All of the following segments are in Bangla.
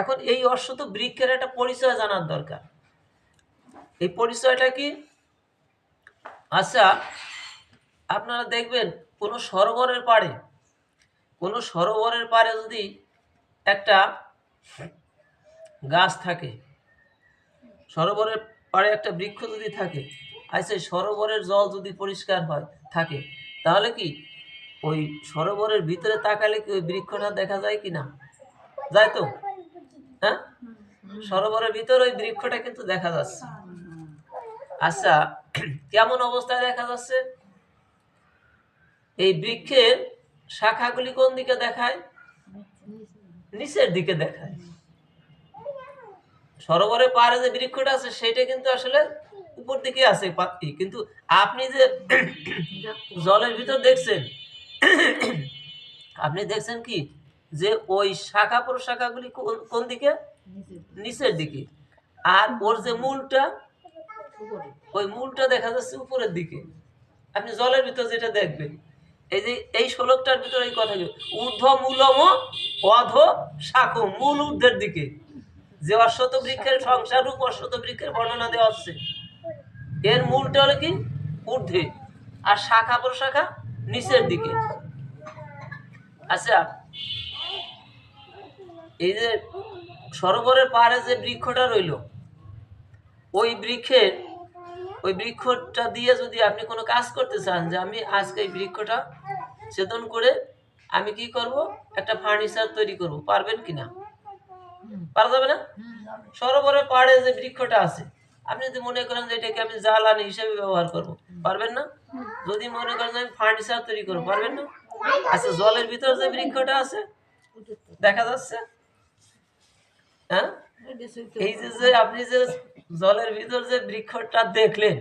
এখন এই অশ্বত বৃক্ষের একটা পরিচয় জানার দরকার। এই পরিচয়টা কি? আচ্ছা, আপনারা দেখবেন কোনো সরোবরের পাড়ে যদি একটা গাছ থাকে, সরোবরের পাড়ে একটা বৃক্ষ যদি থাকে, আর সেই সরোবরের জল যদি পরিষ্কার থাকে, তাহলে কি ওই সরোবরের ভিতরে তাকালে কি ওই বৃক্ষটা দেখা যায় কি না? যায় তো, হ্যাঁ? সরোবরের ভিতরে ওই বৃক্ষটা কিন্তু দেখা যাচ্ছে। আচ্ছা, কেমন অবস্থায় দেখা যাচ্ছে? এই বৃক্ষের শাখাগুলি কোন দিকে দেখায়? নিচের দিকে দেখায়। সরোবরের পাড়ে যে বৃক্ষটা আছে সেটা কিন্তু আসলে উপর দিকে আছে পাত্তি, কিন্তু আপনি যে জলের ভিতর দেখছেন, আপনি দেখছেন কি যে ওই শাখা প্রশাখাগুলি কোন দিকে? নিচের দিকে। আর ওর যে মূলটা, ওই মূলটা দেখা যাচ্ছে উপরের দিকে। আপনি জলের ভিতর যেটা দেখবেন, এই যে এই শ্লোকটার ভিতরে এই কথা, ঊর্ধ্ব মূলম অধ শাখ, মূল ঊর্ধ্বের দিকে। যে অশ্বত বৃক্ষের সংসার রূপ অশ্বত বৃক্ষের বর্ণনা দেওয়া হচ্ছে, এর মূলটা হলো কি ঊর্ধ্বে, আর শাখা প্রশাখা নিচের দিকে। আচ্ছা, এই যে সরোবরের পাড়ে যে বৃক্ষটা রইল, ওই বৃক্ষটা দিয়ে যদি আপনি কোনো কাজ করতে চান, যে আমি আজকে এই বৃক্ষটা ছেদন করে আমি কি করব, একটা ফার্নিচার তৈরি করব, পারবেন কিনা? পারা যাবে না? সরোবরের পাড়ে যে বৃক্ষটা আছে, আপনি যদি মনে করেন যে এটাকে আমি জ্বালানি হিসেবে ব্যবহার করব, পারবেন না? যদি মনে করেন যে আমি ফার্নিচার তৈরি করবো, পারবেন না? আচ্ছা, জলের ভিতর যে বৃক্ষটা আছে দেখা যাচ্ছে, হ্যাঁ, এই যে আপনি যে জলের ভিতর যে বৃক্ষটা দেখলেন,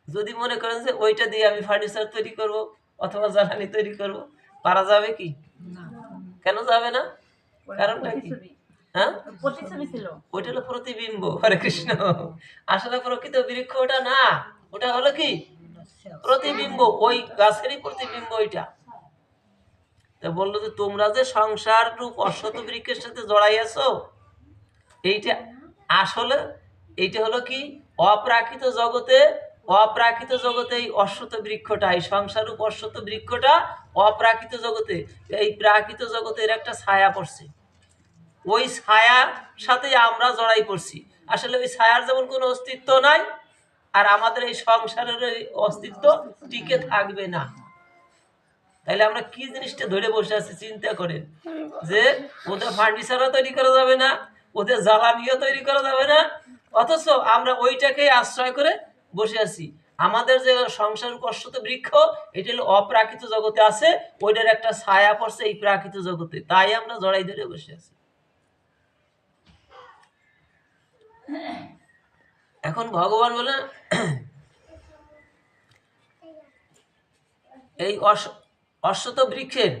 যদি মনে করেন যে ওইটা দিয়ে আমি ফার্নিচার তৈরি করব অথবা জ্বালানি তৈরি করব, পারা যাবে কি? কেন যাবে না? কারণটা কি? হ্যাঁ, ওইটা হলো প্রতিবিম্ব। হরে কৃষ্ণ। আসলে প্রকৃত বৃক্ষ ওটা না, ওটা হলো কি প্রতিবিম্ব, ওই গাছেরই প্রতিবিম্ব ওইটা। তা বললো যে তোমরা যে সংসার রূপ অশ্বত বৃক্ষের সাথে জড়াইয়াছো, এইটা আসলে এইটা হলো কি অপ্রাকৃত জগতে, এই অশ্বত বৃক্ষটা, এই সংসারূপ অশ্বত বৃক্ষটা অপ্রাকৃত জগতে, এই প্রাকৃত জগতের একটা ছায়া পড়ছে, ওই ছায়ার সাথে আমরা জড়াই পড়ছি। আসলে ওই ছায়ার যেমন কোনো অস্তিত্ব নাই, আর আমাদের এই সংসারের অস্তিত্ব টিকে থাকবে না। তাইলে আমরা কি জিনিসটা ধরে বসে আছি চিন্তা করেন, যে ওদের ফার্নিচারও তৈরি করা যাবে না, ওদের জ্বালানিও তৈরি করা যাবে না, অথচ আমরা ওইটাকে আশ্রয় করে বসে আছি। আমাদের যে সংসার অশ্বত বৃক্ষ, এটা হলো অপ্রাকৃত জগতে আছে, ওইটার একটা ছায়া পড়ছে এই প্রাকৃত জগতে, তাই আমরা জড়াই ধরে বসে আছি। এখন ভগবান বলে এই অশ্বত বৃক্ষের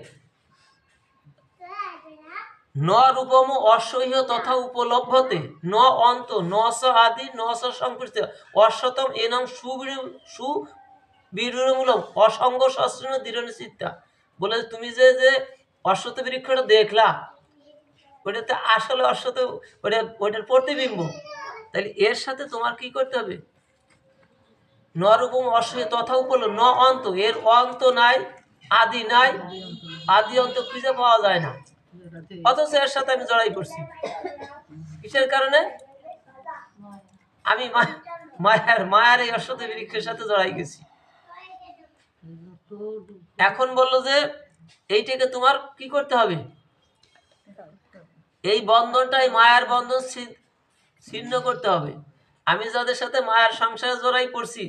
ন রূপম অসহ্য তথা উপলভ্যতে ন অন্ত ন স আদি ন স সংকৃত অশ্বতম এনম সুবিরূঢ়মূলম অসঙ্গ সস্ত্রীণ দৃঢ়নিচিত্তা। বলে তুমি যে অশ্বত বৃক্ষটা দেখলা, ওইটাতে আসলে অশ্বত, ওইটার প্রতিবিম্ব। তাহলে এর সাথে তোমার কি করতে হবে? ন রূপম অসহ্য তথা উপলব্ধ ন অন্ত, এর অন্ত নাই, আদি নাই, আদি অন্ত খুঁজে পাওয়া যায় না, অথচ এর সাথে আমি জড়াই পড়ছি। কিসের কারণে? আমি মায়ার এই অশ্বত বৃক্ষের সাথে জড়াই গেছি। এখন বললো যে এইটাকে তোমার কি করতে হবে? এই বন্ধনটাই মায়ার বন্ধন ছিন্ন করতে হবে। আমি যাদের সাথে মায়ার সংসারে জড়াই পড়ছি,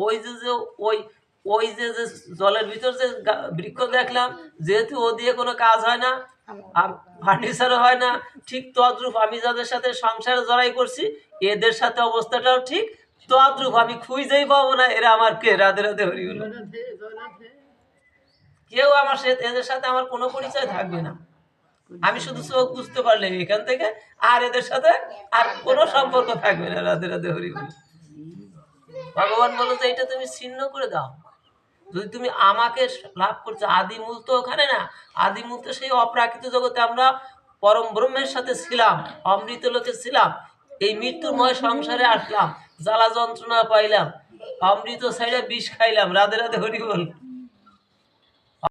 ওই যে ওই যে জলের ভিতর যে বৃক্ষ দেখলাম, যেহেতু ও দিয়ে কোনো কাজ হয় না, ফার্নিচারও হয় না, ঠিক তদ্রূপ আমি যাদের সাথে সংসারে জড়াই পড়ছি, এদের সাথে অবস্থাটাও ঠিক তদ্রূপ। আমি খুঁজেই পাবো না এরা আমার কে। রাধে রাধে হরি বল। কেউ আমার সাথে, এদের সাথে আমার কোনো পরিচয় থাকবে না। আমি শুধু চোখ বুঝতে পারলাম এখান থেকে, আর এদের সাথে আর কোনো সম্পর্ক থাকবে না। রাধে রাধে হরি বল। ভগবান বলো যে এটা তুমি ছিন্ন করে দাও। যদি তুমি আমাকে লাভ করছো, আদি মূল তো ওখানে না, আদি মূল তো সেই অপ্রাকৃত জগতে। আমরা পরম ব্রহ্মের সাথে ছিলাম, অমৃত লোকে ছিলাম, এই মৃত্যুময় সংসারে আসলাম, জ্বালা যন্ত্রণা পাইলাম, অমৃত ছাইড়া বিষ খাইলাম। রাধে রাধে, হরি বল।